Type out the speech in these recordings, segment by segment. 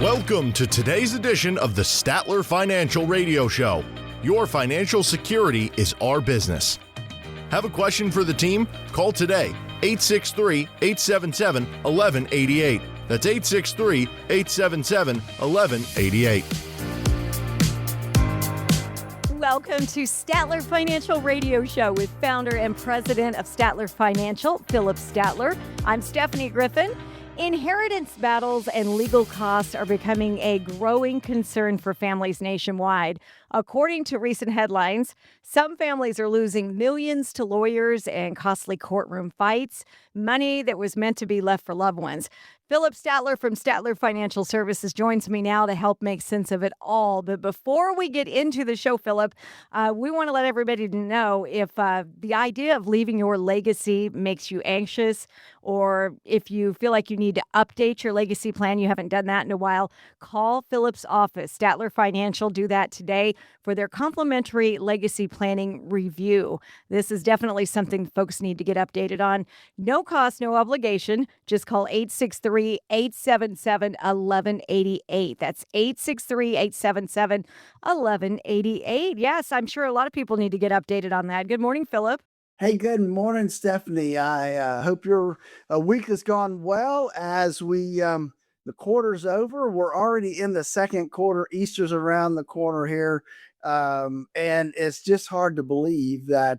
Welcome to today's edition of the Statler Financial Radio Show. Your financial security is our business. Have a question for the team? Call today, 863-877-1188. That's 863-877-1188. Welcome to Statler Financial Radio Show with founder and president of Statler Financial, Philip Statler. I'm Stephanie Griffin. Inheritance battles and legal costs are becoming a growing concern for families nationwide. According to recent headlines, some families are losing millions to lawyers and costly courtroom fights, money that was meant to be left for loved ones. Philip Statler from Statler Financial Services joins me now to help make sense of it all. But before we get into the show, Philip, we want to let everybody know if the idea of leaving your legacy makes you anxious, or if you feel like you need to update your legacy plan, you haven't done that in a while, call Philip's office, Statler Financial. Do that today for their complimentary legacy planning review. This is definitely something folks need to get updated on. No cost, no obligation. Just call 863-877-1188. That's 863-877-1188. Yes, I'm sure a lot of people need to get updated on that. Good morning, Philip. Hey, good morning, Stephanie. I hope your week has gone well as the quarter's over. We're already in the second quarter. Easter's around the corner here. And it's just hard to believe that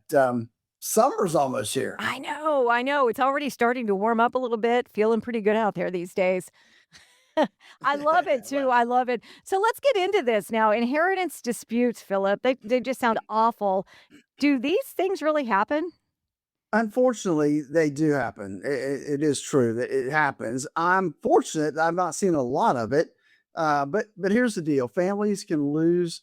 summer's almost here. I know. It's already starting to warm up a little bit. Feeling pretty good out there these days. I love it too. I love it. So let's get into this now. Inheritance disputes, Philip, they just sound awful. Do these things really happen? Unfortunately, they do happen. It is true that it happens. I'm fortunate that I've not seen a lot of it. But here's the deal. Families can lose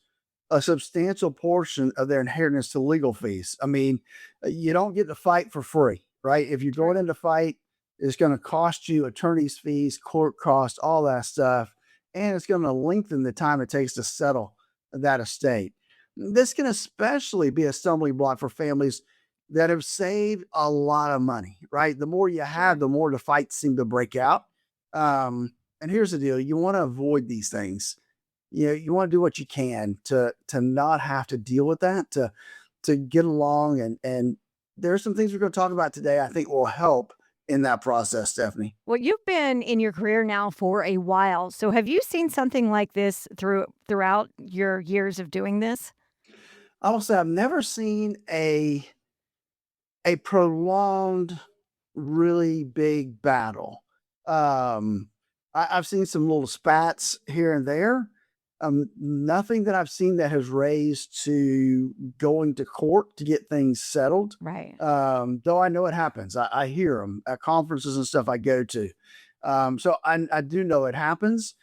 a substantial portion of their inheritance to legal fees. I mean, you don't get to fight for free, right? If you're going in to fight, it's going to cost you attorney's fees, court costs, all that stuff. And it's going to lengthen the time it takes to settle that estate. This can especially be a stumbling block for families that have saved a lot of money, right? The more you have, the more the fights seem to break out. And here's the deal. You want to avoid these things. You want to do what you can to not have to deal with that, to get along. And there are some things we're going to talk about today I think will help in that process, Stephanie. Well, you've been in your career now for a while. So have you seen something like this throughout your years of doing this? I will say I've never seen a prolonged, really big battle. I've seen some little spats here and there. Nothing that I've seen that has raised to going to court to get things settled. Right. Though I know it happens. I hear them at conferences and stuff I go to. So I do know it happens.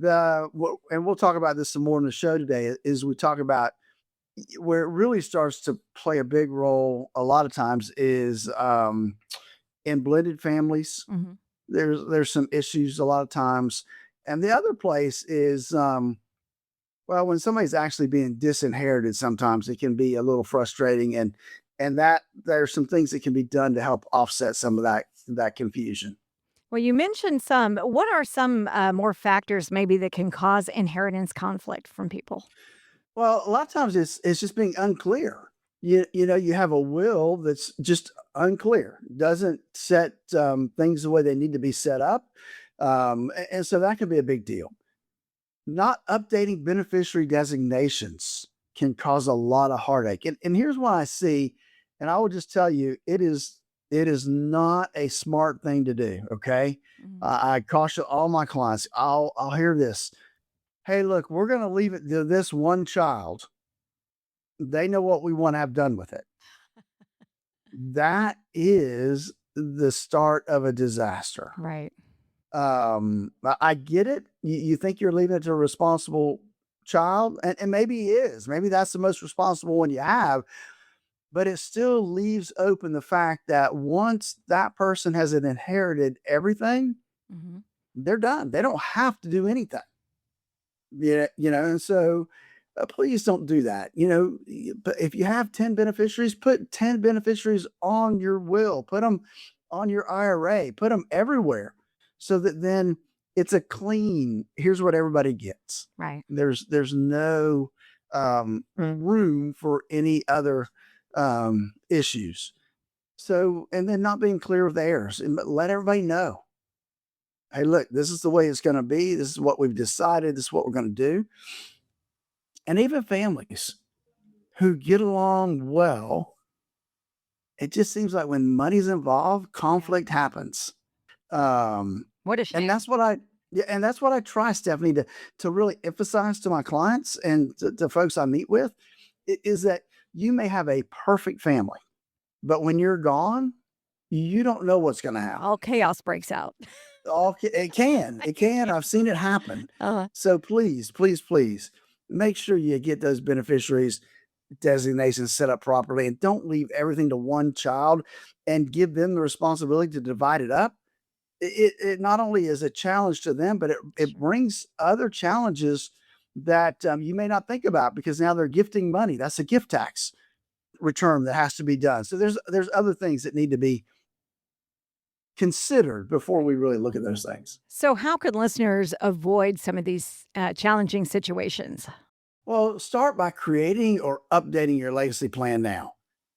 And we'll talk about this some more in the show today, is we talk about where it really starts to play a big role a lot of times is in blended families. Mm-hmm. There's some issues a lot of times. And the other place is, when somebody's actually being disinherited, sometimes it can be a little frustrating, and that there's some things that can be done to help offset some of that confusion. Well, you mentioned some. What are some more factors maybe that can cause inheritance conflict from people? Well, a lot of times it's just being unclear. You have a will that's just unclear, doesn't set things the way they need to be set up. And so that can be a big deal. Not updating beneficiary designations can cause a lot of heartache. And here's what I see, and I will just tell you, it is not a smart thing to do. Okay. Mm-hmm. I caution all my clients. I'll hear this. Hey, look, we're going to leave it to this one child. They know what we want to have done with it. That is the start of a disaster. Right. I get it. You think you're leaving it to a responsible child, and maybe he is. Maybe that's the most responsible one you have. But it still leaves open the fact that once that person has inherited everything, mm-hmm. they're done. They don't have to do anything. And so please don't do that. But if you have 10 beneficiaries, put 10 beneficiaries on your will, put them on your IRA, put them everywhere, so that then It's a clean, here's what everybody gets. Right. There's no room for any other issues. So, and then not being clear with the heirs and let everybody know, hey, look, this is the way it's going to be. This is what we've decided. This is what we're going to do. And even families who get along well, it just seems like when money's involved, conflict happens. What a shame. And that's what I try, Stephanie, to really emphasize to my clients and to folks I meet with, is that you may have a perfect family, but when you're gone, you don't know what's going to happen. All chaos breaks out. It can. I've seen it happen. Uh-huh. So please, please, please make sure you get those beneficiaries designations set up properly, and don't leave everything to one child and give them the responsibility to divide it up. It not only is a challenge to them, but it brings other challenges that you may not think about, because now they're gifting money. That's a gift tax return that has to be done. So there's other things that need to be considered before we really look at those things. So how could listeners avoid some of these challenging situations? Well, start by creating or updating your legacy plan now.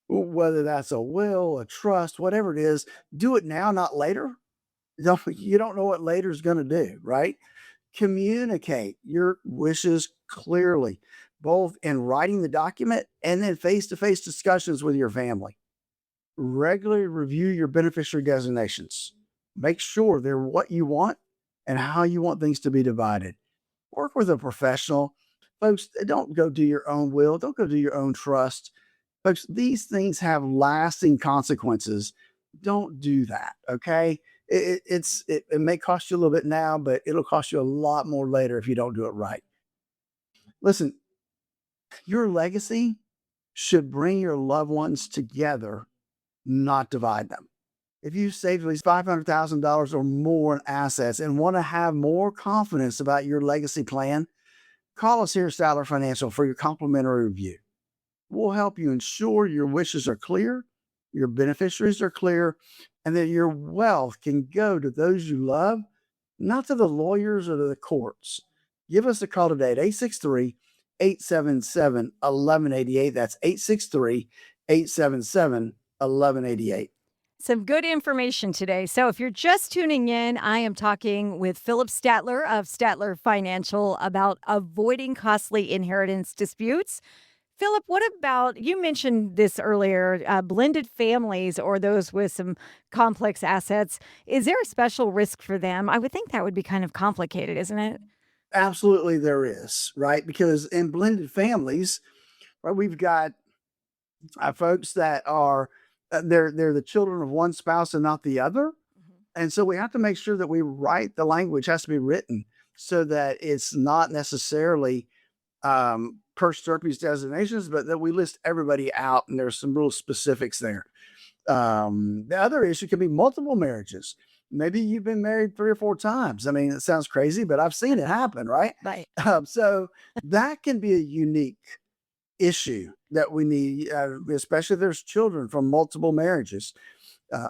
Whether that's a will, a trust, whatever it is, do it now, not later. You don't know what later is going to do, right? Communicate your wishes clearly, both in writing the document and then face-to-face discussions with your family. Regularly review your beneficiary designations. Make sure they're what you want and how you want things to be divided. Work with a professional. Folks, don't go do your own will. Don't go do your own trust. Folks, these things have lasting consequences. Don't do that, okay? It may cost you a little bit now, but it'll cost you a lot more later if you don't do it right. Listen, your legacy should bring your loved ones together, not divide them. If you saved at least $500,000 or more in assets and want to have more confidence about your legacy plan, call us here at Statler Financial for your complimentary review. We'll help you ensure your wishes are clear, your beneficiaries are clear, and that your wealth can go to those you love, not to the lawyers or to the courts. Give us a call today at 863-877-1188. That's 863-877-1188. Some good information today. So if you're just tuning in, I am talking with Philip Statler of Statler Financial about avoiding costly inheritance disputes. Philip, what about, you mentioned this earlier, blended families or those with some complex assets. Is there a special risk for them? I would think that would be kind of complicated, isn't it? Absolutely there is, right? Because in blended families, right, we've got folks that are, they're the children of one spouse and not the other. And so we have to make sure that we write, the language has to be written so that it's not necessarily per stirpes designations, but that we list everybody out and there's some real specifics there. The other issue can be multiple marriages. Maybe you've been married 3 or 4 times. I mean, it sounds crazy, but I've seen it happen, right? Right. So that can be a unique issue that we need, especially if there's children from multiple marriages.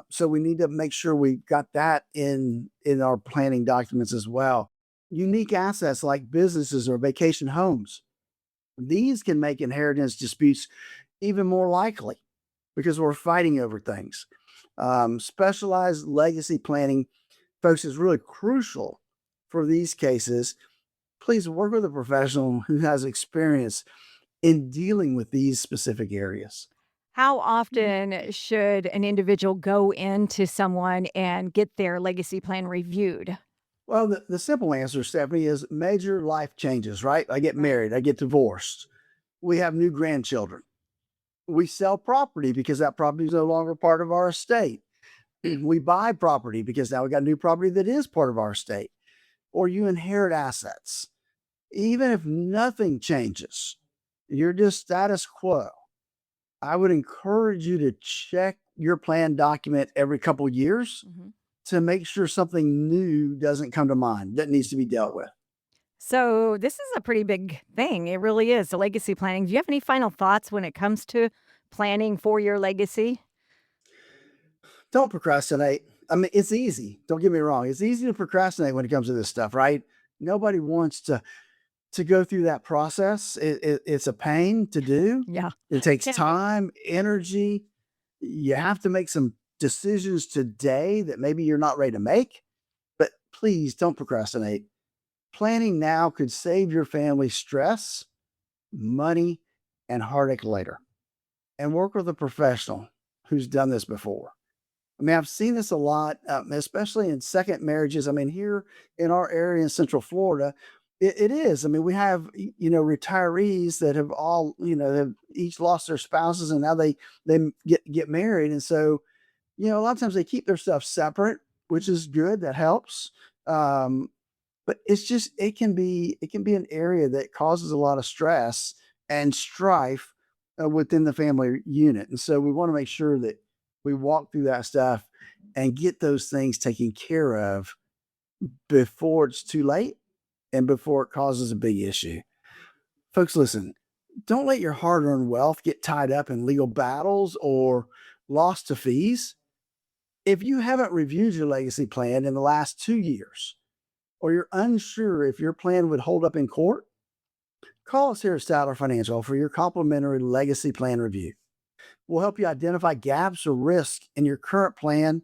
So we need to make sure we got that in our planning documents as well. Unique assets like businesses or vacation homes. These can make inheritance disputes even more likely because we're fighting over things. Specialized legacy planning, folks, is really crucial for these cases. Please work with a professional who has experience in dealing with these specific areas. How often should an individual go into someone and get their legacy plan reviewed? Well, the simple answer, Stephanie, is major life changes, right? I get married, I get divorced, we have new grandchildren, we sell property because that property is no longer part of our estate. We buy property because now we got new property that is part of our estate, or you inherit assets. Even if nothing changes, you're just status quo, I would encourage you to check your plan document every couple of years to make sure something new doesn't come to mind that needs to be dealt with. So this is a pretty big thing. It really is. The legacy planning. Do you have any final thoughts when it comes to planning for your legacy? Don't procrastinate. I mean, it's easy. Don't get me wrong. It's easy to procrastinate when it comes to this stuff, right? Nobody wants to go through that process. It's a pain to do. Yeah. It takes Yeah. time, energy. You have to make some decisions today that maybe you're not ready to make, but please don't procrastinate. Planning now could save your family stress, money, and heartache later. And work with a professional who's done this before. I mean, I've seen this a lot, especially in second marriages. I mean, here in our area in Central Florida, it is. I mean, we have, retirees that have all, have each lost their spouses and now they get married. And so, a lot of times they keep their stuff separate, which is good. That helps. But it's just, it can be an area that causes a lot of stress and strife within the family unit. And so we want to make sure that we walk through that stuff and get those things taken care of before it's too late and before it causes a big issue. Folks, listen, don't let your hard-earned wealth get tied up in legal battles or lost to fees. If you haven't reviewed your legacy plan in the last 2 years, or you're unsure if your plan would hold up in court, call us here at Statler Financial for your complimentary legacy plan review. We'll help you identify gaps or risk in your current plan,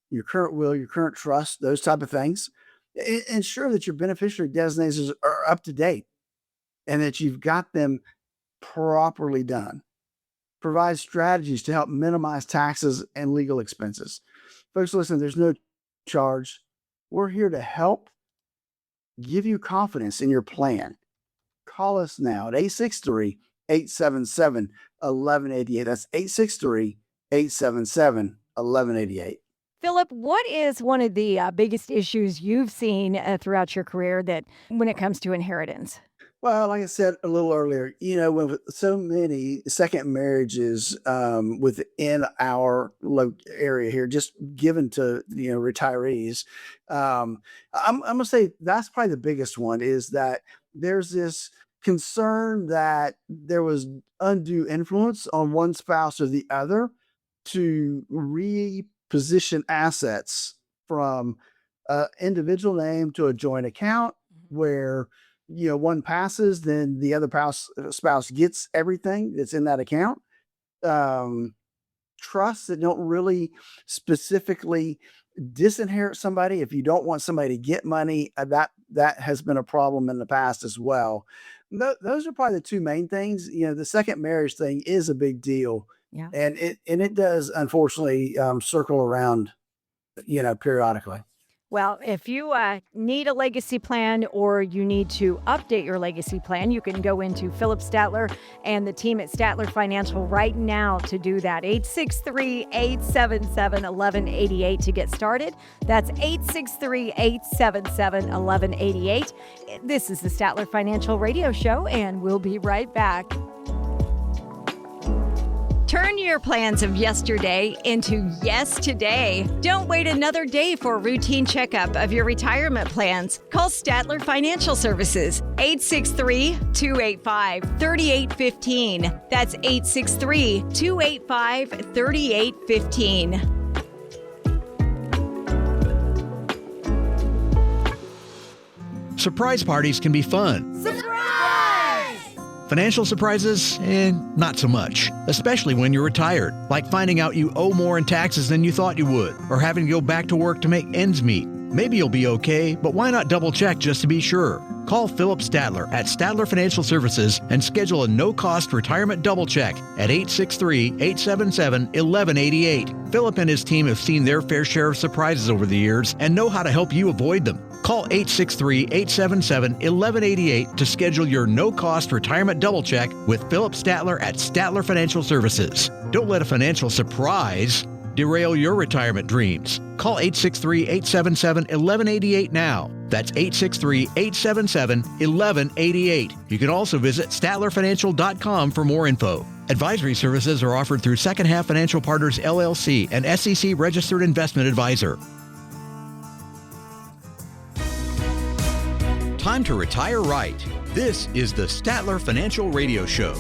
your current will, your current trust, those type of things. Ensure that your beneficiary designations are up to date and that you've got them properly done. Provide strategies to help minimize taxes and legal expenses. Folks, listen, there's no charge. We're here to help give you confidence in your plan. Call us now at 863-877-1188. That's 863-877-1188. Philip, what is one of the biggest issues you've seen throughout your career that when it comes to inheritance? Well, like I said a little earlier, with so many second marriages within our area here, just given to retirees, I'm gonna say that's probably the biggest one. Is that there's this concern that there was undue influence on one spouse or the other to reposition assets from an individual name to a joint account where one passes, then the other spouse gets everything that's in that account. Trusts that don't really specifically disinherit somebody. If you don't want somebody to get money, that has been a problem in the past as well. Those are probably the two main things. The second marriage thing is a big deal. Yeah. And it does unfortunately circle around, periodically. Well, if you need a legacy plan or you need to update your legacy plan, you can go into Philip Statler and the team at Statler Financial right now to do that. 863-877-1188 to get started. That's 863-877-1188. This is the Statler Financial Radio Show, and we'll be right back. Turn your plans of yesterday into yes today. Don't wait another day for a routine checkup of your retirement plans. Call Statler Financial Services, 863-285-3815. That's 863-285-3815. Surprise parties can be fun. Surprise! Financial surprises, not so much, especially when you're retired, like finding out you owe more in taxes than you thought you would, or having to go back to work to make ends meet. Maybe you'll be okay, but why not double check just to be sure? Call Philip Statler at Statler Financial Services and schedule a no-cost retirement double check at 863-877-1188. Philip and his team have seen their fair share of surprises over the years and know how to help you avoid them. Call 863-877-1188 to schedule your no-cost retirement double check with Philip Statler at Statler Financial Services. Don't let a financial surprise derail your retirement dreams. Call 863-877-1188 now. That's 863-877-1188. You can also visit StatlerFinancial.com for more info. Advisory services are offered through Second Half Financial Partners, LLC, an SEC registered investment advisor. Time to retire right. This is the Statler Financial Radio Show.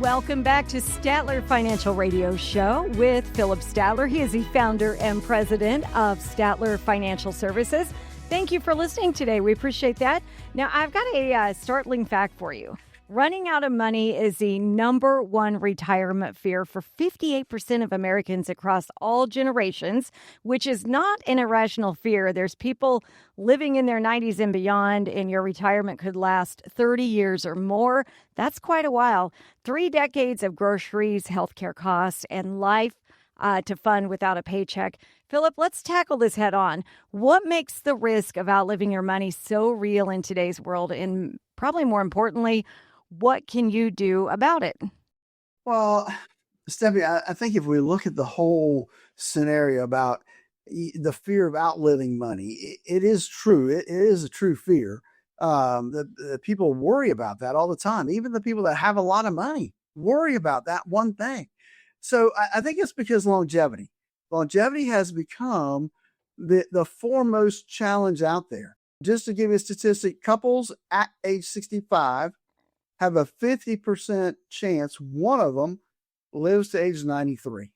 Welcome back to Statler Financial Radio Show with Philip Statler. He is the founder and president of Statler Financial Services. Thank you for listening today. We appreciate that. Now, I've got a startling fact for you. Running out of money is the number one retirement fear for 58% of Americans across all generations, which is not an irrational fear. There's people living in their 90s and beyond, and your retirement could last 30 years or more. That's quite a while. 3 decades of groceries, healthcare costs, and life to fund without a paycheck. Philip, let's tackle this head on. What makes the risk of outliving your money so real in today's world? And probably more importantly, what can you do about it? Well, Stephanie, I think if we look at the whole scenario about the fear of outliving money, it is true. It is a true fear. The people worry about that all the time. Even the people that have a lot of money worry about that one thing. So I think it's because longevity has become the foremost challenge out there. Just to give you a statistic, couples at age 65 have a 50% chance one of them lives to age 93.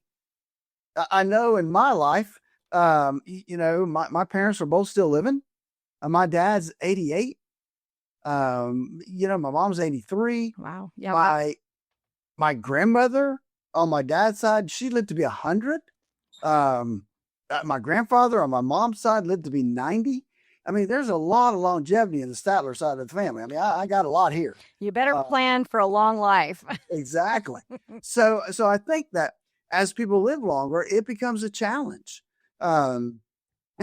I know in my life, my parents are both still living. My dad's 88. My mom's 83. Wow. Yeah. My grandmother on my dad's side, she lived to be 100. My grandfather on my mom's side lived to be 90. I mean, there's a lot of longevity in the Statler side of the family. I mean, I got a lot here. You better plan for a long life. Exactly. So I think that as people live longer, it becomes a challenge. And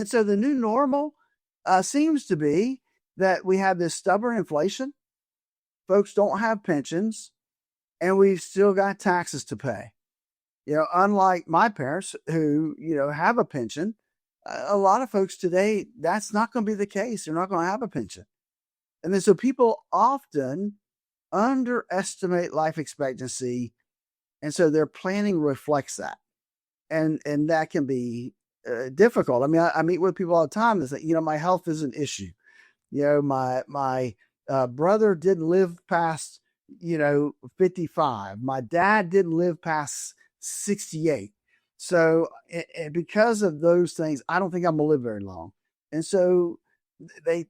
so the new normal seems to be that we have this stubborn inflation. Folks don't have pensions, and we've still got taxes to pay. Unlike my parents who, have a pension, a lot of folks today, that's not going to be the case. They're not going to have a pension. And then so people often underestimate life expectancy. And so their planning reflects that. And that can be difficult. I mean, I meet with people all the time that say, my health is an issue. My brother didn't live past, 55. My dad didn't live past 68. So because of those things, I don't think I'm going to live very long. And so they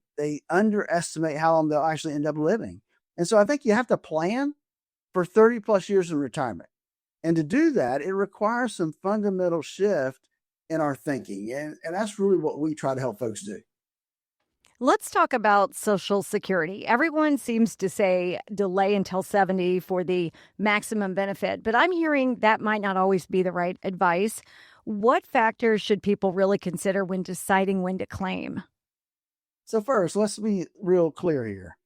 underestimate how long they'll actually end up living. And so I think you have to plan for 30 plus years in retirement. And to do that, it requires some fundamental shift in our thinking. And that's really what we try to help folks do. Let's talk about Social Security. Everyone seems to say delay until 70 for the maximum benefit, but I'm hearing that might not always be the right advice. What factors should people really consider when deciding when to claim? So first, let's be real clear here.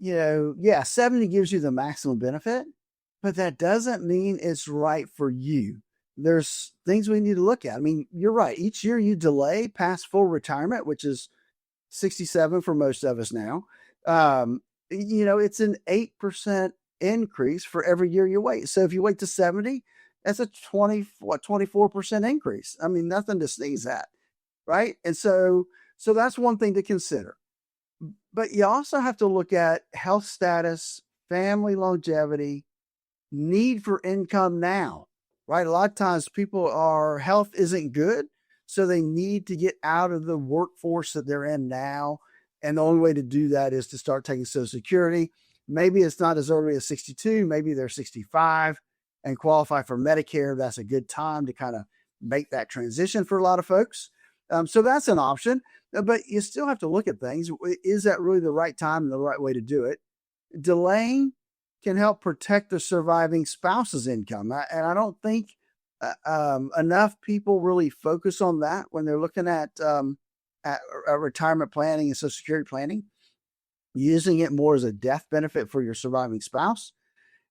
70 gives you the maximum benefit, but that doesn't mean it's right for you. There's things we need to look at. I mean, you're right. Each year you delay past full retirement, which is 67 for most of us now. It's an 8% increase for every year you wait. So if you wait to 70, that's a 24% increase. I mean, nothing to sneeze at, right? And so that's one thing to consider. But you also have to look at health status, family longevity, need for income now, right? A lot of times health isn't good. So they need to get out of the workforce that they're in now. And the only way to do that is to start taking Social Security. Maybe it's not as early as 62. Maybe they're 65 and qualify for Medicare. That's a good time to kind of make that transition for a lot of folks. So that's an option. But you still have to look at things. Is that really the right time and the right way to do it? Delaying can help protect the surviving spouse's income. And I don't think enough people really focus on that when they're looking at retirement planning and Social Security planning, using it more as a death benefit for your surviving spouse,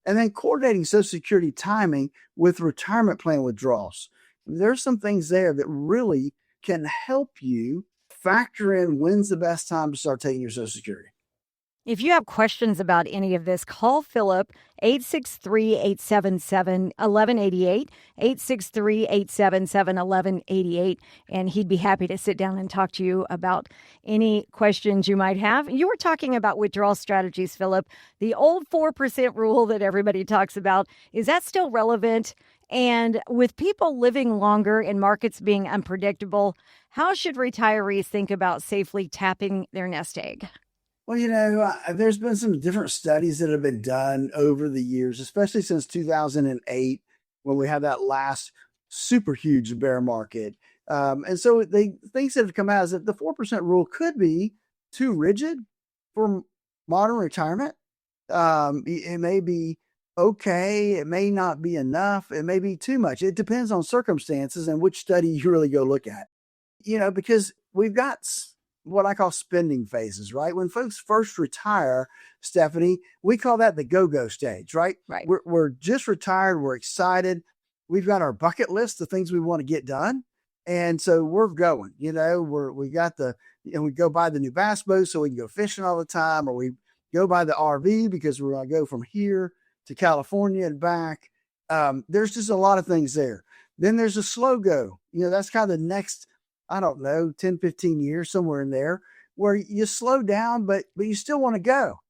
and then coordinating Social Security timing with retirement plan withdrawals. There's some things there that really can help you factor in when's the best time to start taking your Social Security. If you have questions about any of this, call Philip 863-877-1188, 863-877-1188, and he'd be happy to sit down and talk to you about any questions you might have. You were talking about withdrawal strategies, Philip. The old 4% rule that everybody talks about, is that still relevant? And with people living longer and markets being unpredictable, how should retirees think about safely tapping their nest egg? Well, there's been some different studies that have been done over the years, especially since 2008, when we had that last super huge bear market. And so the things that have come out is that the 4% rule could be too rigid for modern retirement. It may be okay. It may not be enough. It may be too much. It depends on circumstances and which study you really go look at, because we've got what I call spending phases, right? When folks first retire, Stephanie, we call that the go-go stage, right? Right. We're just retired. We're excited. We've got our bucket list of things we want to get done. And so we're going, we go buy the new bass boat so we can go fishing all the time, or we go buy the RV because we're going to go from here to California and back. There's just a lot of things there. Then there's a slow go. That's kind of the next, 10, 15 years, somewhere in there, where you slow down, but you still want to go.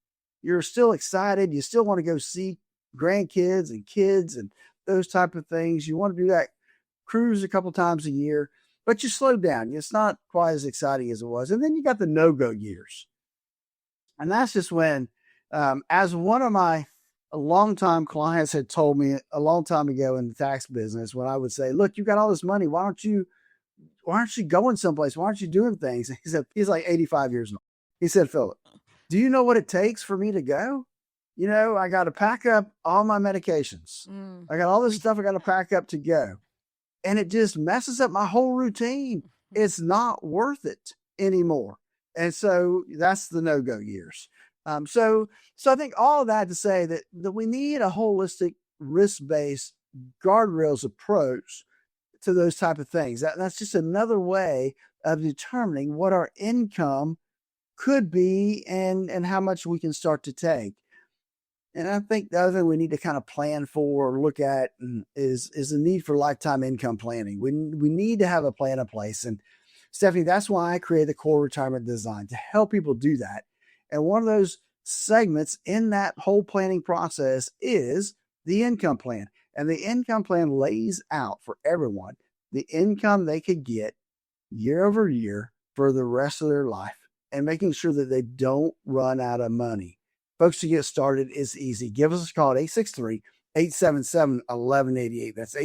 You're still excited. You still want to go see grandkids and kids and those type of things. You want to do that cruise a couple times a year, but you slow down. It's not quite as exciting as it was. And then you got the no-go years. And that's just when, as one of my longtime clients had told me a long time ago in the tax business, when I would say, look, you got all this money. Why aren't you going someplace? Why aren't you doing things? He said, he's like 85 years old. He said, Philip, do you know what it takes for me to go? I got to pack up all my medications. I got all this stuff I got to pack up to go. And it just messes up my whole routine. It's not worth it anymore. And so that's the no-go years. So I think all of that to say that we need a holistic risk-based guardrails approach to those type of things. That's just another way of determining what our income could be and how much we can start to take. And I think the other thing we need to kind of plan for or look at is the need for lifetime income planning. We need to have a plan in place. And Stephanie, that's why I created the Core Retirement Design, to help people do that. And one of those segments in that whole planning process is the income plan. And the income plan lays out for everyone the income they could get year over year for the rest of their life, and making sure that they don't run out of money. Folks, to get started is easy. Give us a call at 863-877-1188. That's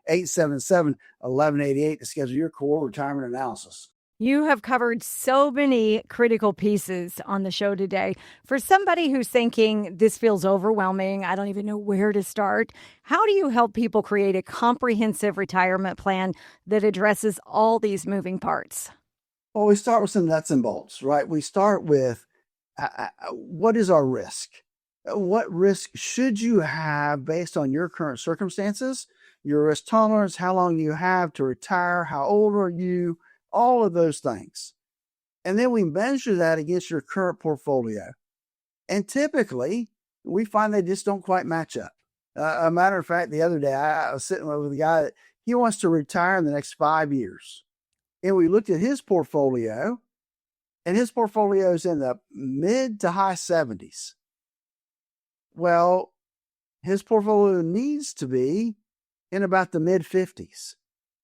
863-877-1188 to schedule your core retirement analysis. You have covered so many critical pieces on the show today. For somebody who's thinking this feels overwhelming, I don't even know where to start, how do you help people create a comprehensive retirement plan that addresses all these moving parts? Well, we start with some nuts and bolts, right? We start with what is our risk? What risk should you have based on your current circumstances, your risk tolerance, how long you have to retire, how old are you, all of those things. And then we measure that against your current portfolio. And typically, we find they just don't quite match up. A matter of fact, the other day, I was sitting with a guy that he wants to retire in the next 5 years. And we looked at his portfolio, and his portfolio is in the mid to high 70s. Well, his portfolio needs to be in about the mid 50s.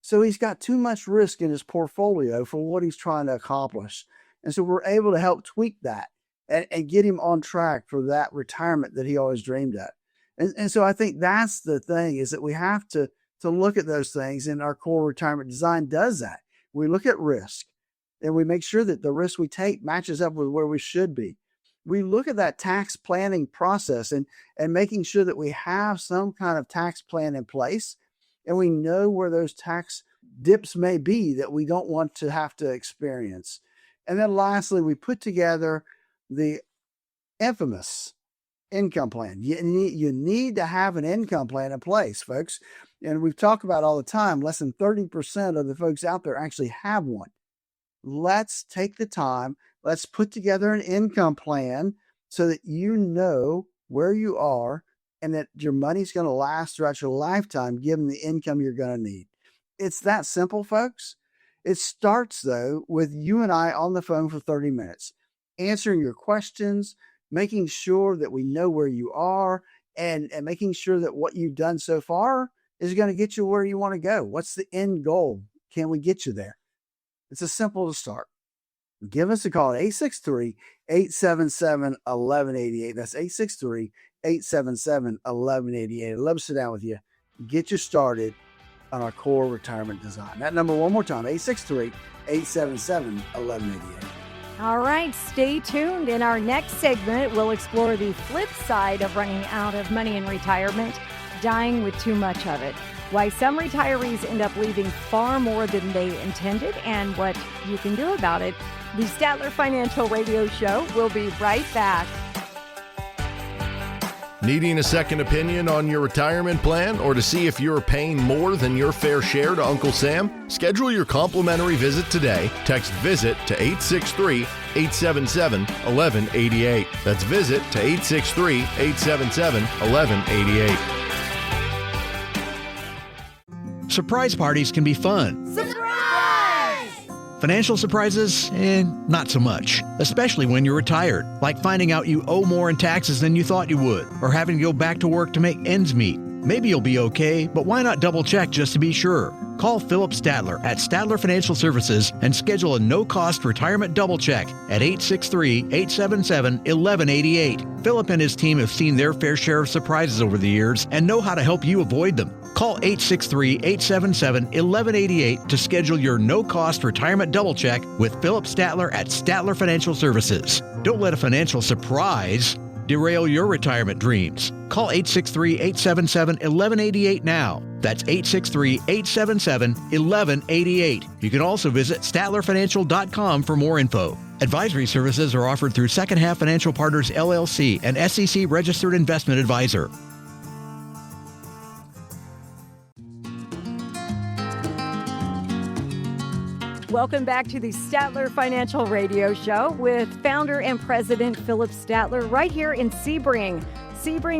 So he's got too much risk in his portfolio for what he's trying to accomplish. And so we're able to help tweak that and get him on track for that retirement that he always dreamed of. And so I think that's the thing, is that we have to look at those things, and our Core Retirement Design does that. We look at risk, and we make sure that the risk we take matches up with where we should be. We look at that tax planning process and making sure that we have some kind of tax plan in place, and we know where those tax dips may be that we don't want to have to experience. And then lastly, we put together the infamous income plan. You need to have an income plan in place, folks. And we've talked about all the time, less than 30% of the folks out there actually have one. let's take the time. Let's put together an income plan so that you know where you are and that your money's going to last throughout your lifetime, given the income you're going to need. It's that simple, folks. It starts, though, with you and I on the phone for 30 minutes, answering your questions, making sure that we know where you are, and making sure that what you've done so far is going to get you where you want to go. What's the end goal? Can we get you there? It's as simple to start. Give us a call at 863-877-1188. That's 863-877-1188. I'd love to sit down with you, get you started on our core retirement design. That number one more time, 863-877-1188. All right, stay tuned. In our next segment, we'll explore the flip side of running out of money in retirement, dying with too much of it, why some retirees end up leaving far more than they intended, and what you can do about it. The Statler Financial Radio Show will be right back. Needing a second opinion on your retirement plan or to see if you're paying more than your fair share to Uncle Sam? Schedule your complimentary visit today. Text VISIT to 863-877-1188. That's VISIT to 863-877-1188. Surprise parties can be fun. Surprise! Financial surprises, not so much, especially when you're retired, like finding out you owe more in taxes than you thought you would, or having to go back to work to make ends meet. Maybe you'll be okay, but why not double check just to be sure? Call Philip Statler at Statler Financial Services and schedule a no-cost retirement double check at 863-877-1188. Philip and his team have seen their fair share of surprises over the years and know how to help you avoid them. Call 863-877-1188 to schedule your no-cost retirement double check with Philip Statler at Statler Financial Services. Don't let a financial surprise derail your retirement dreams. Call 863-877-1188 now. That's 863-877-1188. You can also visit statlerfinancial.com for more info. Advisory services are offered through Second Half Financial Partners, LLC, an SEC registered investment advisor. Welcome back to the Statler Financial Radio Show with founder and president Philip Statler right here in Sebring,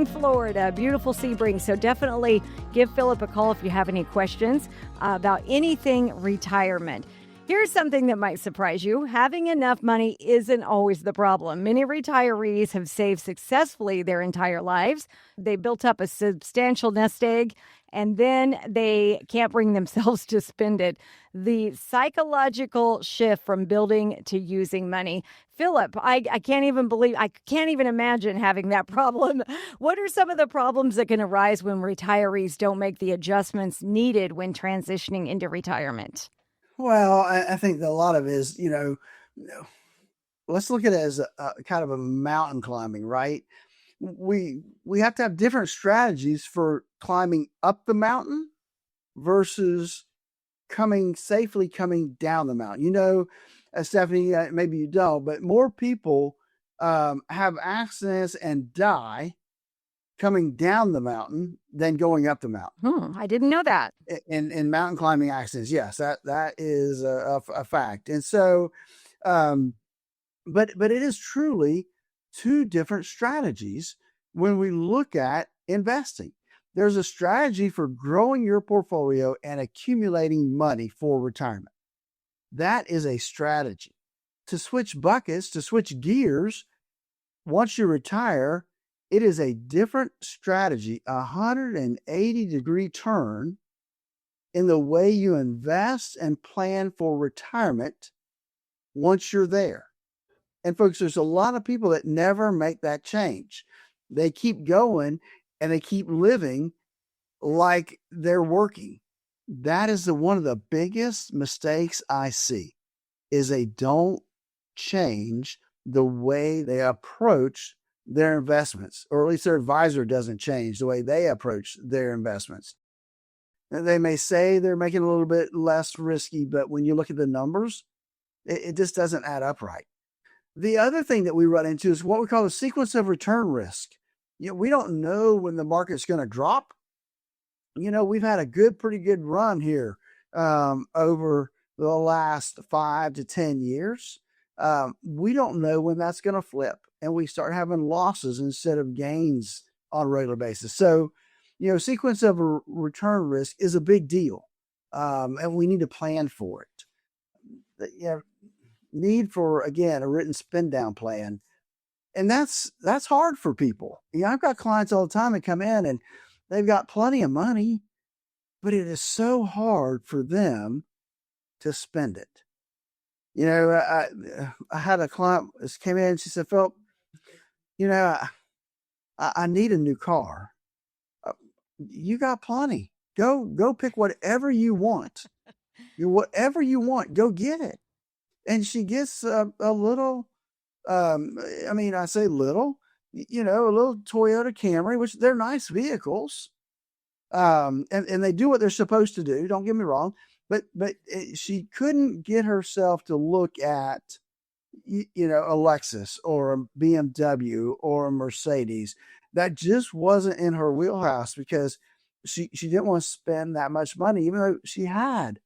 Florida. Beautiful Sebring. So definitely give Philip a call if you have any questions about anything retirement. Here's something that might surprise you. Having enough money isn't always the problem. Many retirees have saved successfully their entire lives. They built up a substantial nest egg, and then they can't bring themselves to spend it. The psychological shift from building to using money. Philip, I can't even imagine having that problem. What are some of the problems that can arise when retirees don't make the adjustments needed when transitioning into retirement? Well, I think that a lot of it is, let's look at it as a kind of a mountain climbing, right? We have to have different strategies for climbing up the mountain versus coming down the mountain. Stephanie, maybe you don't, but more people have accidents and die coming down the mountain than going up the mountain. I didn't know that. In mountain climbing accidents, yes, that is a fact. And so, but it is truly two different strategies when we look at investing. There's a strategy for growing your portfolio and accumulating money for retirement. That is a strategy. To switch buckets, to switch gears, once you retire, it is a different strategy, a 180-degree turn in the way you invest and plan for retirement once you're there. And folks, there's a lot of people that never make that change. They keep going and they keep living like they're working. That is one of the biggest mistakes I see, is they don't change the way they approach their investments, or at least their advisor doesn't change the way they approach their investments. And they may say they're making a little bit less risky, but when you look at the numbers, it just doesn't add up right. The other thing that we run into is what we call the sequence of return risk. We don't know when the market's going to drop. We've had a pretty good run here over the last 5 to 10 years, we don't know when that's going to flip, and we start having losses instead of gains on a regular basis. So, sequence of return risk is a big deal, and we need to plan for it. Need for, again, a written spend down plan. And that's hard for people. I've got clients all the time that come in and they've got plenty of money, but it is so hard for them to spend it. I had a client that came in and she said, Philip, I need a new car. You got plenty. Go pick whatever you want. Whatever you want, go get it. And she gets a little, I say little, a little Toyota Camry, which they're nice vehicles. And they do what they're supposed to do. Don't get me wrong. But she couldn't get herself to look at, a Lexus or a BMW or a Mercedes. That just wasn't in her wheelhouse because she didn't want to spend that much money, even though she had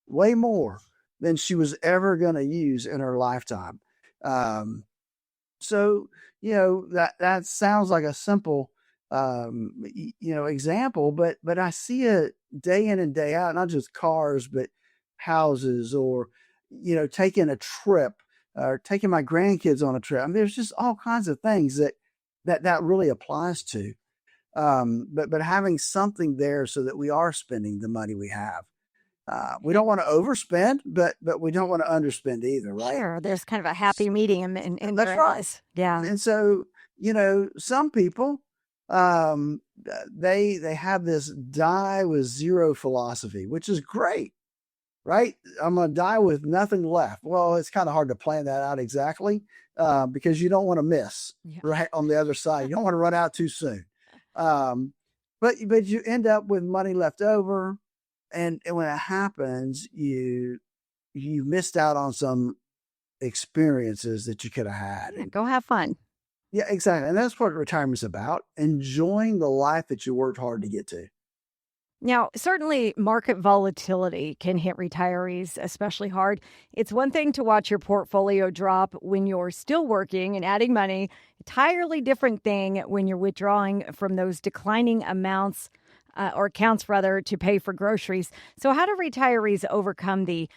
way more than she was ever going to use in her lifetime. So, that sounds like a simple, example, but I see it day in and day out, not just cars, but houses or, taking a trip or taking my grandkids on a trip. I mean, there's just all kinds of things that really applies to. But having something there so that we are spending the money we have. We don't want to overspend, but we don't want to underspend either, right? Sure, there's kind of a happy medium in That's there right. is. Yeah. And so, some people, they have this die with zero philosophy, which is great, right? I'm going to die with nothing left. Well, it's kind of hard to plan that out exactly, because you don't want to miss right on the other side. You don't want to run out too soon. But you end up with money left over. And when it happens, you missed out on some experiences that you could have had. Yeah, go have fun. Yeah, exactly. And that's what retirement's about, enjoying the life that you worked hard to get to. Now, certainly market volatility can hit retirees especially hard. It's one thing to watch your portfolio drop when you're still working and adding money. Entirely different thing when you're withdrawing from those declining amounts or accounts, rather, to pay for groceries. So how do retirees overcome the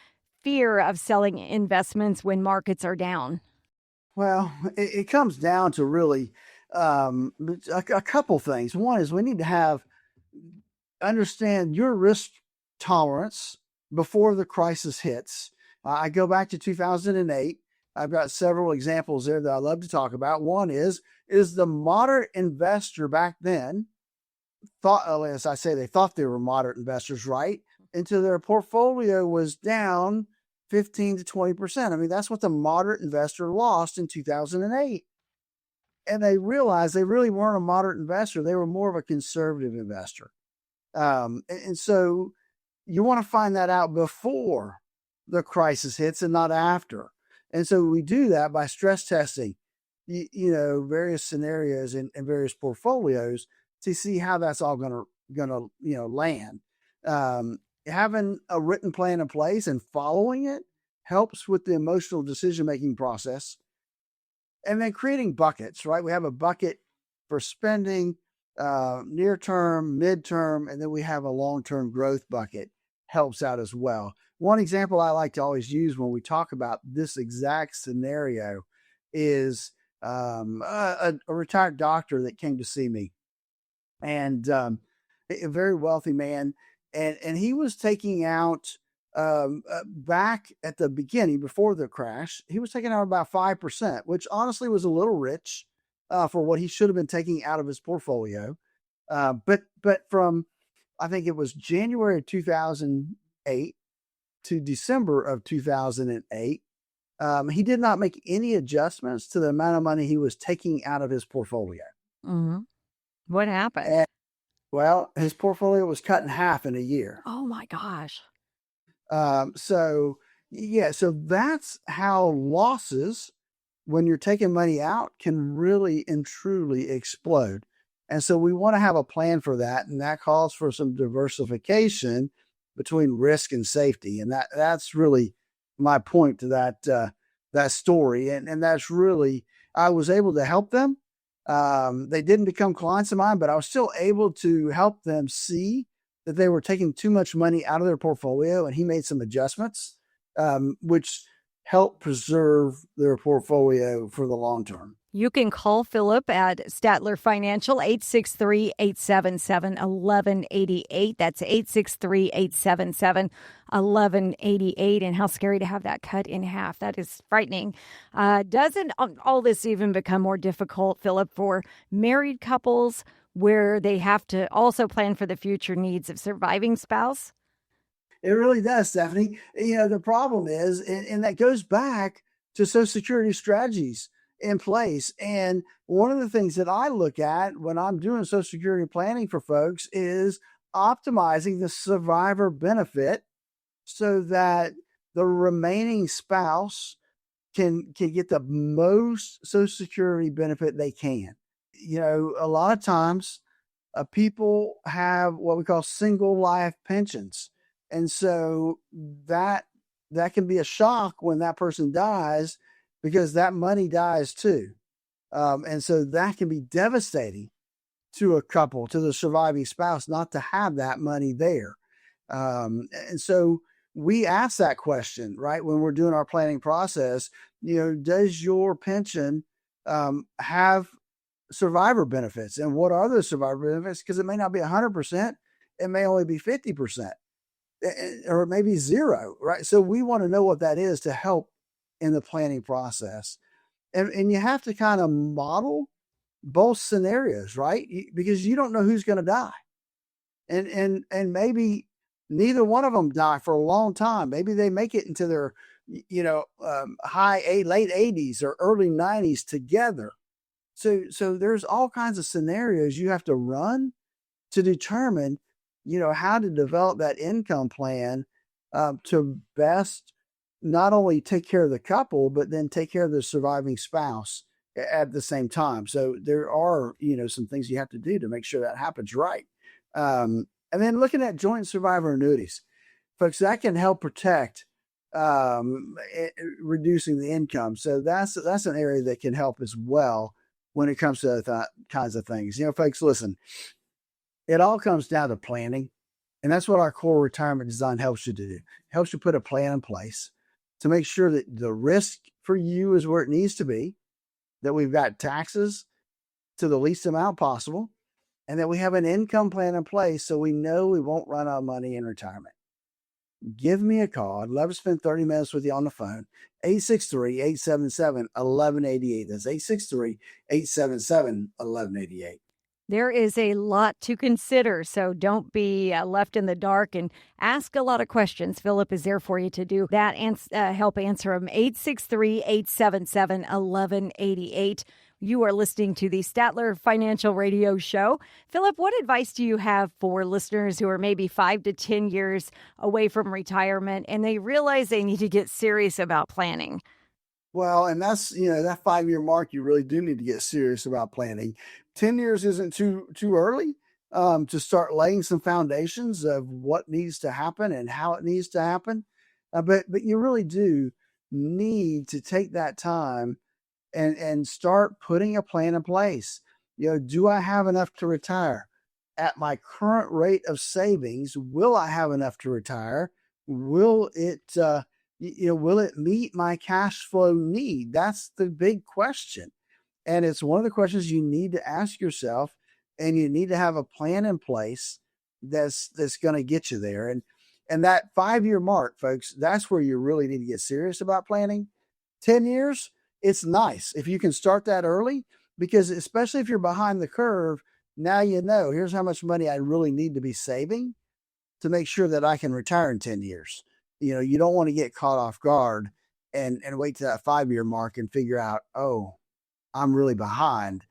fear of selling investments when markets are down? Well, it comes down to really a couple things. One is we need to understand your risk tolerance before the crisis hits. I go back to 2008. I've got several examples there that I love to talk about. One is the moderate investor back then thought, as I say, they thought they were moderate investors, right? Until their portfolio was down 15 to 20%. I mean, that's what the moderate investor lost in 2008. And they realized they really weren't a moderate investor. They were more of a conservative investor. And so you want to find that out before the crisis hits and not after. And so we do that by stress testing, various scenarios and various portfolios to see how that's all gonna land. Having a written plan in place and following it helps with the emotional decision-making process. And then creating buckets, right? We have a bucket for spending, near term, midterm, and then we have a long-term growth bucket. Helps out as well. One example I like to always use when we talk about this exact scenario is a retired doctor that came to see me. And a very wealthy man. And he was taking out, back at the beginning, before the crash, he was taking out about 5%, which honestly was a little rich for what he should have been taking out of his portfolio. But from, I think it was January of 2008 to December of 2008, he did not make any adjustments to the amount of money he was taking out of his portfolio. Mm-hmm. What happened? And, well, his portfolio was cut in half in a year. Oh my gosh. So that's how losses, when you're taking money out, can really and truly explode. And so we want to have a plan for that. And that calls for some diversification between risk and safety. And that's really my point to that story. And that's really, I was able to help them. They didn't become clients of mine, but I was still able to help them see that they were taking too much money out of their portfolio. And he made some adjustments, which helped preserve their portfolio for the long term. You can call Philip at Statler Financial, 863-877-1188. That's 863-877-1188. And how scary to have that cut in half. That is frightening. Doesn't all this even become more difficult, Philip, for married couples where they have to also plan for the future needs of surviving spouse? It really does, Stephanie. The problem is, and that goes back to Social Security strategies in place. And one of the things that I look at when I'm doing Social Security planning for folks is optimizing the survivor benefit so that the remaining spouse can get the most Social Security benefit they can. A lot of times people have what we call single life pensions. And so that can be a shock when that person dies, because that money dies too. And so that can be devastating to a couple, to the surviving spouse, not to have that money there. And so we ask that question, right? When we're doing our planning process, does your pension have survivor benefits? And what are those survivor benefits? Because it may not be 100%. It may only be 50%, or maybe zero, right? So we want to know what that is to help in the planning process. And you have to kind of model both scenarios, right? Because you don't know who's going to die. And maybe neither one of them die for a long time. Maybe they make it into their, late 80s or early 90s together. So there's all kinds of scenarios you have to run to determine, how to develop that income plan to best not only take care of the couple, but then take care of the surviving spouse at the same time. So there are, some things you have to do to make sure that happens right. And then looking at joint survivor annuities, folks, that can help protect reducing the income. So that's an area that can help as well when it comes to that kinds of things. Folks, listen, it all comes down to planning. And that's what our core retirement design helps you to do. It helps you put a plan in place to make sure that the risk for you is where it needs to be, that we've got taxes to the least amount possible, and that we have an income plan in place so we know we won't run out of money in retirement. Give me a call. I'd love to spend 30 minutes with you on the phone. 863-877-1188. That's 863-877-1188. There is a lot to consider, so don't be left in the dark and ask a lot of questions. Philip is there for you to do that and help answer them. 863-877-1188. You are listening to the Statler Financial Radio Show. Philip, what advice do you have for listeners who are maybe 5 to 10 years away from retirement and they realize they need to get serious about planning? Well, and that's, that 5-year mark, you really do need to get serious about planning. 10 years isn't too early to start laying some foundations of what needs to happen and how it needs to happen. But you really do need to take that time and start putting a plan in place. Do I have enough to retire? At my current rate of savings, will I have enough to retire? Will it meet my cash flow need? That's the big question. And it's one of the questions you need to ask yourself, and you need to have a plan in place that's going to get you there. And that 5-year mark, folks, that's where you really need to get serious about planning. 10 years, it's nice if you can start that early, because especially if you're behind the curve, now here's how much money I really need to be saving to make sure that I can retire in 10 years. You don't want to get caught off guard and wait to that 5-year mark and figure out, oh, I'm really behind.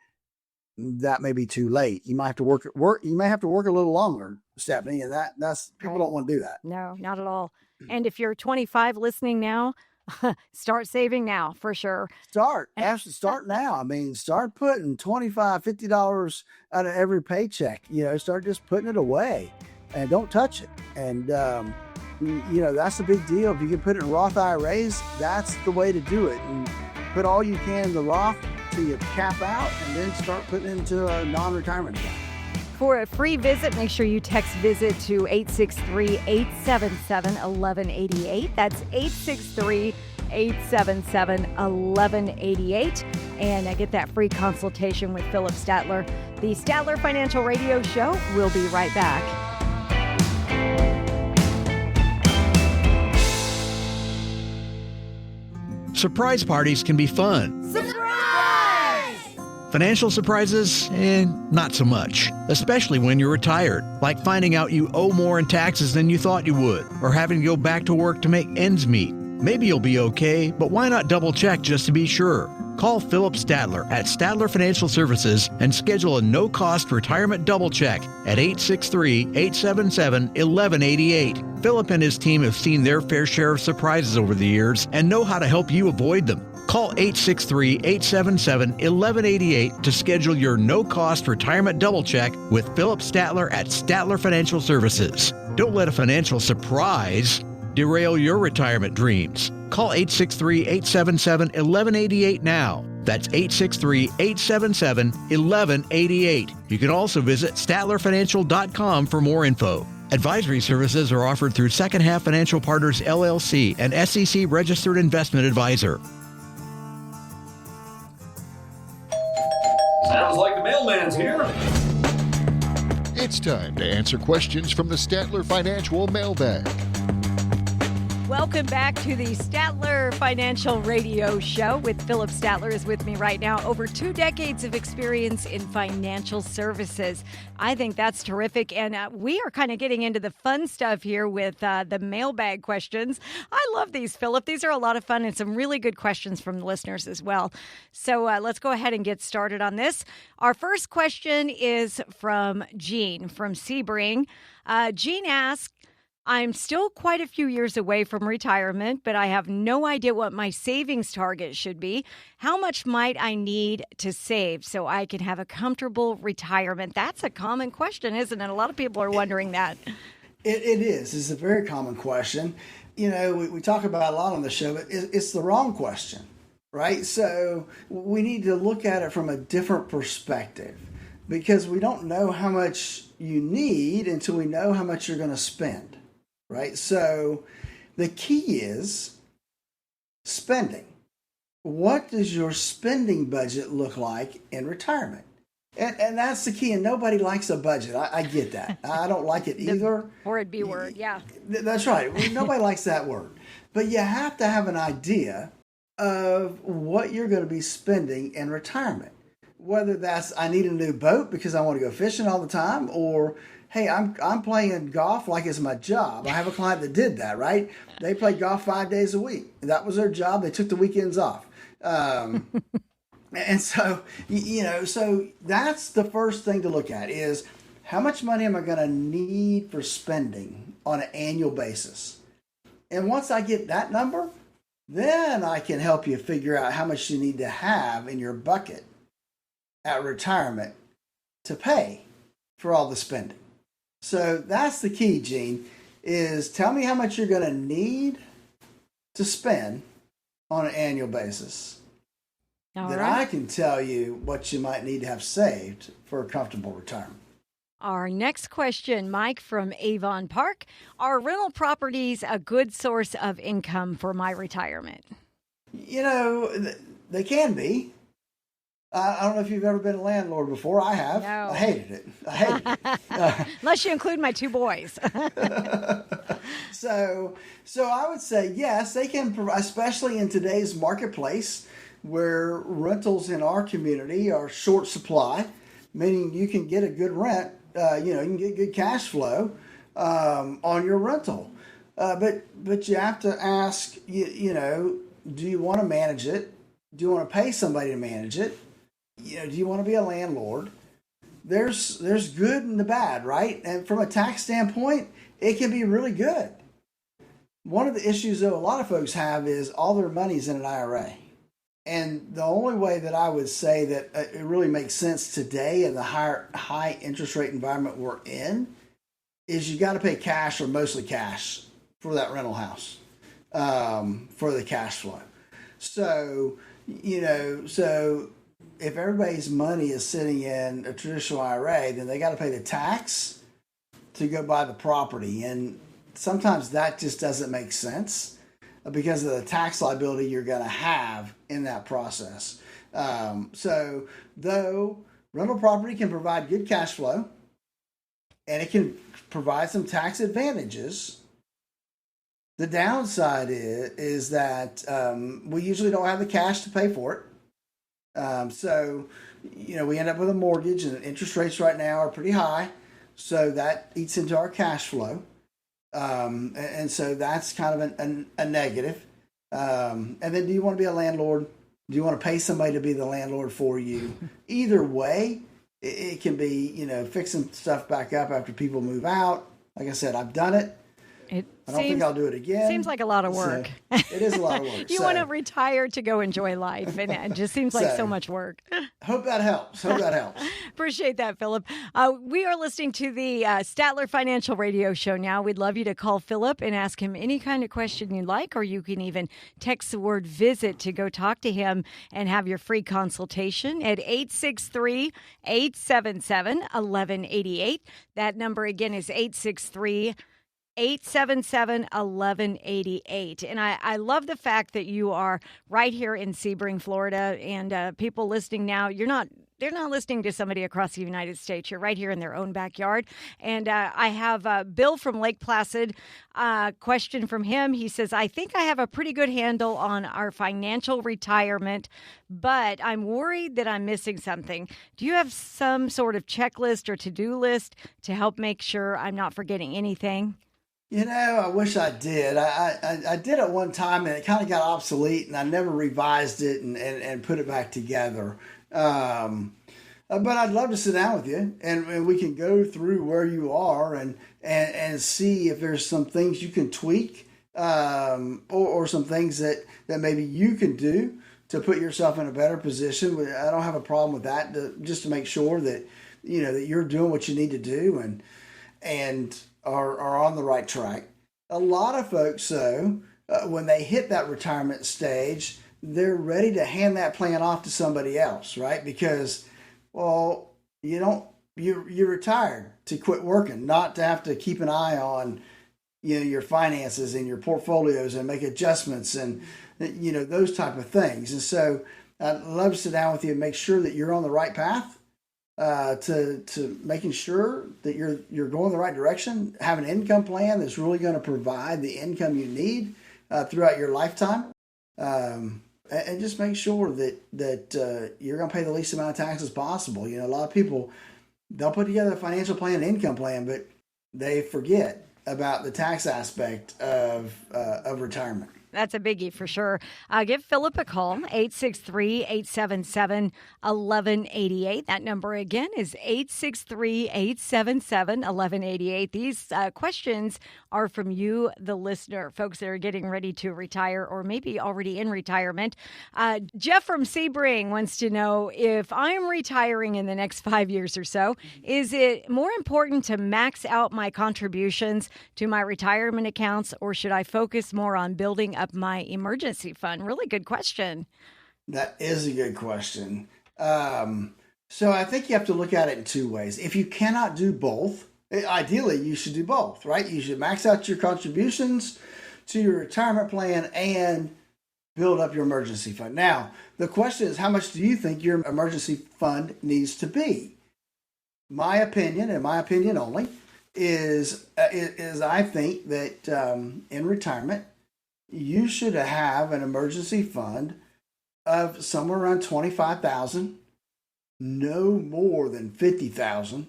That may be too late. You might have to work. You may have to work a little longer, Stephanie, and that's people don't want to do that. No, not at all. And if you're 25 listening now, start saving now for sure. Start now. I mean, start putting $25, $50 out of every paycheck. Start just putting it away. and don't touch it. And, that's a big deal. If you can put it in Roth IRAs, that's the way to do it. And put all you can in the Roth till you cap out, and then start putting it into a non-retirement account. For a free visit, make sure you text VISIT to 863-877-1188. That's 863-877-1188. And get that free consultation with Philip Statler. The Statler Financial Radio Show. We'll be right back. Surprise parties can be fun. Surprise! Financial surprises, not so much. Especially when you're retired, like finding out you owe more in taxes than you thought you would, or having to go back to work to make ends meet. Maybe you'll be okay, but why not double check just to be sure? Call Philip Statler at Statler Financial Services and schedule a no-cost retirement double check at 863-877-1188. Philip and his team have seen their fair share of surprises over the years and know how to help you avoid them. Call 863-877-1188 to schedule your no-cost retirement double check with Philip Statler at Statler Financial Services. Don't let a financial surprise derail your retirement dreams. Call 863-877-1188 now. That's 863-877-1188. You can also visit StatlerFinancial.com for more info. Advisory services are offered through Second Half Financial Partners, LLC, an SEC-registered investment advisor. Sounds like the mailman's here. It's time to answer questions from the Statler Financial Mailbag. Welcome back to the Statler Financial Radio Show with Philip Statler is with me right now. Over 2 decades of experience in financial services. I think that's terrific. And we are kind of getting into the fun stuff here with the mailbag questions. I love these, Philip. These are a lot of fun and some really good questions from the listeners as well. So let's go ahead and get started on this. Our first question is from Jean from Sebring. Jean asks, I'm still quite a few years away from retirement, but I have no idea what my savings target should be. How much might I need to save so I can have a comfortable retirement? That's a common question, isn't it? A lot of people are wondering that. It is. It's a very common question. We talk about a lot on the show, but it's the wrong question, right? So we need to look at it from a different perspective, because we don't know how much you need until we know how much you're going to spend. Right? So the key is spending. What does your spending budget look like in retirement? And that's the key. And nobody likes a budget. I get that. I don't like it either. Horrid B word, yeah. That's right. Nobody likes that word. But you have to have an idea of what you're going to be spending in retirement. Whether that's I need a new boat because I want to go fishing all the time, or hey, I'm playing golf like it's my job. I have a client that did that, right? They played golf 5 days a week. That was their job. They took the weekends off. And so, so that's the first thing to look at is how much money am I going to need for spending on an annual basis? And once I get that number, then I can help you figure out how much you need to have in your bucket at retirement to pay for all the spending. So that's the key, Gene, is tell me how much you're going to need to spend on an annual basis. Then I can tell you what you might need to have saved for a comfortable retirement. Our next question, Mike from Avon Park. Are rental properties a good source of income for my retirement? They can be. I don't know if you've ever been a landlord before. I have. No. I hated it. Unless you include my 2 boys. So I would say yes, they can provide, especially in today's marketplace where rentals in our community are short supply, meaning you can get a good rent. You can get good cash flow on your rental. But you have to ask, do you want to manage it? Do you want to pay somebody to manage it? Do you want to be a landlord? There's good and the bad, right? And from a tax standpoint, it can be really good. One of the issues, though, a lot of folks have is all their money's in an IRA. And the only way that I would say that it really makes sense today in the high interest rate environment we're in is you got to pay cash or mostly cash for that rental house, for the cash flow. So, so if everybody's money is sitting in a traditional IRA, then they got to pay the tax to go buy the property. And sometimes that just doesn't make sense because of the tax liability you're going to have in that process. So though rental property can provide good cash flow and it can provide some tax advantages, the downside is that we usually don't have the cash to pay for it. So, we end up with a mortgage, and interest rates right now are pretty high. So that eats into our cash flow. And so that's kind of a negative. And then do you want to be a landlord? Do you want to pay somebody to be the landlord for you? Either way, it can be, fixing stuff back up after people move out. Like I said, I've done it. I don't think I'll do it again. Seems like a lot of work. So, it is a lot of work. You want to retire to go enjoy life, and it just seems like so much work. Hope that helps. Appreciate that, Philip. We are listening to the Statler Financial Radio Show now. We'd love you to call Philip and ask him any kind of question you'd like, or you can even text the word VISIT to go talk to him and have your free consultation at 863-877-1188. That number again is 877-1188. And I love the fact that you are right here in Sebring, Florida, and people listening now, they're not listening to somebody across the United States. You're right here in their own backyard. And I have Bill from Lake Placid. Question from him. He says, I think I have a pretty good handle on our financial retirement, but I'm worried that I'm missing something. Do you have some sort of checklist or to-do list to help make sure I'm not forgetting anything? I wish I did. I did it one time and it kind of got obsolete, and I never revised it and put it back together. But I'd love to sit down with you and we can go through where you are and see if there's some things you can tweak, or some things that maybe you can do to put yourself in a better position. I don't have a problem with that, just to make sure that, that you're doing what you need to do and are on the right track. A lot of folks, though, when they hit that retirement stage, they're ready to hand that plan off to somebody else, right? Because, well, you're retired to quit working, not to have to keep an eye on, your finances and your portfolios and make adjustments and, those type of things. And so I'd love to sit down with you and make sure that you're on the right path. To making sure that you're going the right direction, have an income plan that's really going to provide the income you need throughout your lifetime, and just make sure that you're going to pay the least amount of taxes possible. A lot of people, they'll put together a financial plan, an income plan, but they forget about the tax aspect of retirement. That's a biggie for sure. Give Philip a call, 863-877-1188. That number again is 863-877-1188. These questions are from you, the listener, folks that are getting ready to retire or maybe already in retirement. Jeff from Sebring wants to know, if I'm retiring in the next 5 years or so, is it more important to max out my contributions to my retirement accounts, or should I focus more on building up my emergency fund? Really good question. That is a good question. So I think you have to look at it in two ways. If you cannot do both, ideally you should do both, right? You should max out your contributions to your retirement plan and build up your emergency fund. Now, the question is, how much do you think your emergency fund needs to be? My opinion, and my opinion only, is I think that in retirement, you should have an emergency fund of somewhere around $25,000, no more than $50,000.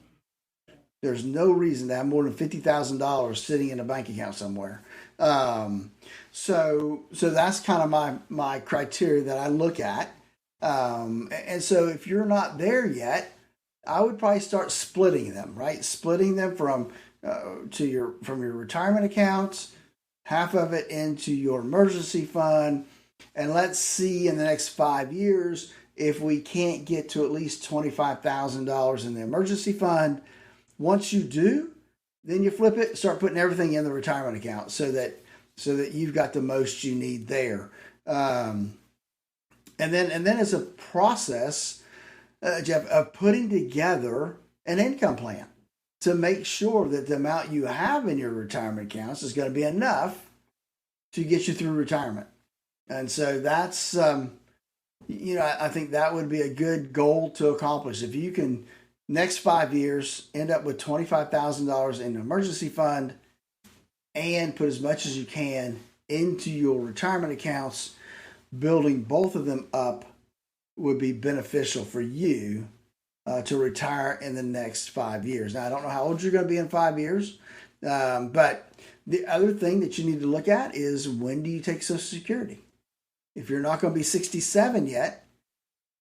There's no reason to have more than $50,000 sitting in a bank account somewhere. So that's kind of my criteria that I look at. And so if you're not there yet, I would probably start splitting them, right? Splitting them from your retirement accounts, half of it into your emergency fund, and let's see in the next 5 years if we can't get to at least $25,000 in the emergency fund. Once you do, Then you flip it, start putting everything in the retirement account so that you've got the most you need there. And then it's a process, Jeff, of putting together an income plan to make sure that the amount you have in your retirement accounts is going to be enough to get you through retirement. And so that's, I think that would be a good goal to accomplish. If you can, next 5 years, end up with $25,000 in an emergency fund and put as much as you can into your retirement accounts, building both of them up would be beneficial for you to retire in the next 5 years. Now, I don't know how old you're going to be in 5 years, but the other thing that you need to look at is, when do you take Social Security? If you're not going to be 67 yet,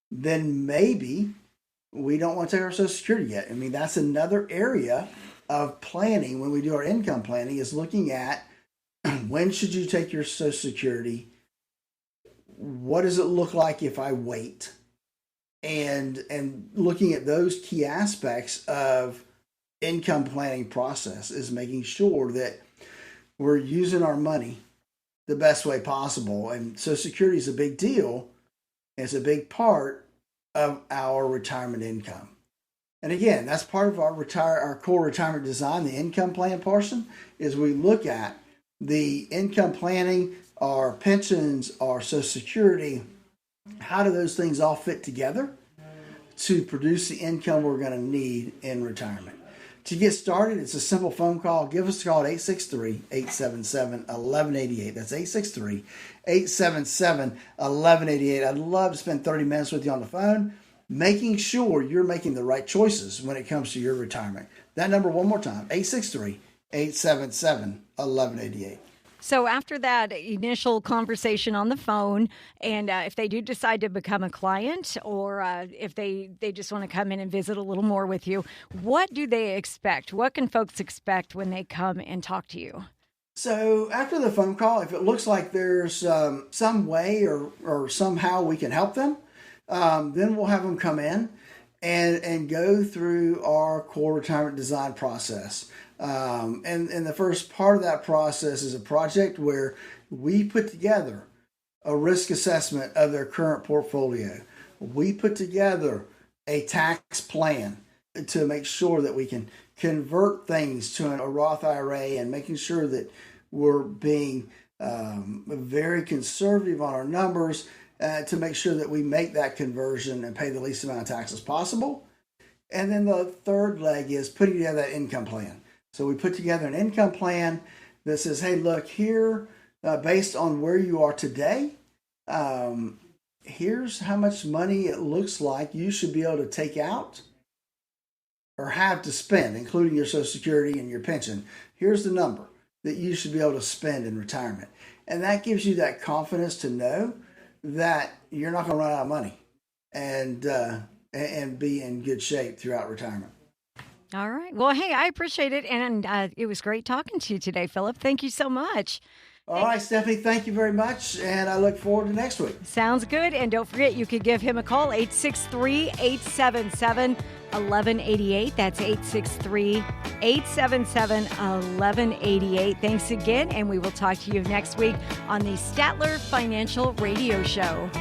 then maybe we don't want to take our Social Security yet. I mean, that's another area of planning when we do our income planning, is looking at when should you take your Social Security? What does it look like if I wait? And looking at those key aspects of income planning process is making sure that we're using our money the best way possible. And Social Security is a big deal. It's a big part of our retirement income. And again, that's part of our core retirement design, the income plan portion, is we look at the income planning, our pensions, our Social Security. How do those things all fit together to produce the income we're going to need in retirement? To get started, it's a simple phone call. Give us a call at 863-877-1188. That's 863-877-1188. I'd love to spend 30 minutes with you on the phone, making sure you're making the right choices when it comes to your retirement. That number one more time, 863-877-1188. So after that initial conversation on the phone, and if they do decide to become a client, or if they just want to come in and visit a little more with you, what do they expect? What can folks expect when they come and talk to you? So after the phone call, if it looks like there's some way or somehow we can help them, then we'll have them come in and go through our core retirement design process. And the first part of that process is a project where we put together a risk assessment of their current portfolio. We put together a tax plan to make sure that we can convert things to a Roth IRA, and making sure that we're being very conservative on our numbers to make sure that we make that conversion and pay the least amount of taxes possible. And then the third leg is putting together that income plan. So we put together an income plan that says, hey, look, here, based on where you are today, here's how much money it looks like you should be able to take out or have to spend, including your Social Security and your pension. Here's the number that you should be able to spend in retirement. And that gives you that confidence to know that you're not going to run out of money and be in good shape throughout retirement. All right. Well, hey, I appreciate it. And it was great talking to you today, Philip. Thank you so much. All right, Stephanie, thank you very much. And I look forward to next week. Sounds good. And don't forget, you could give him a call, 863-877-1188. That's 863-877-1188. Thanks again. And we will talk to you next week on the Statler Financial Radio Show.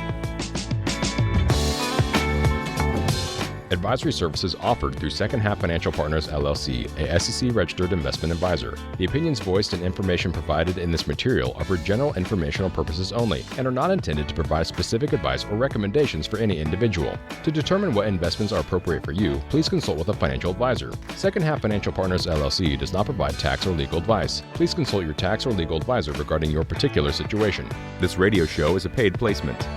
Advisory services offered through Second Half Financial Partners, LLC, a SEC-registered investment advisor. The opinions voiced and information provided in this material are for general informational purposes only and are not intended to provide specific advice or recommendations for any individual. To determine what investments are appropriate for you, please consult with a financial advisor. Second Half Financial Partners, LLC does not provide tax or legal advice. Please consult your tax or legal advisor regarding your particular situation. This radio show is a paid placement.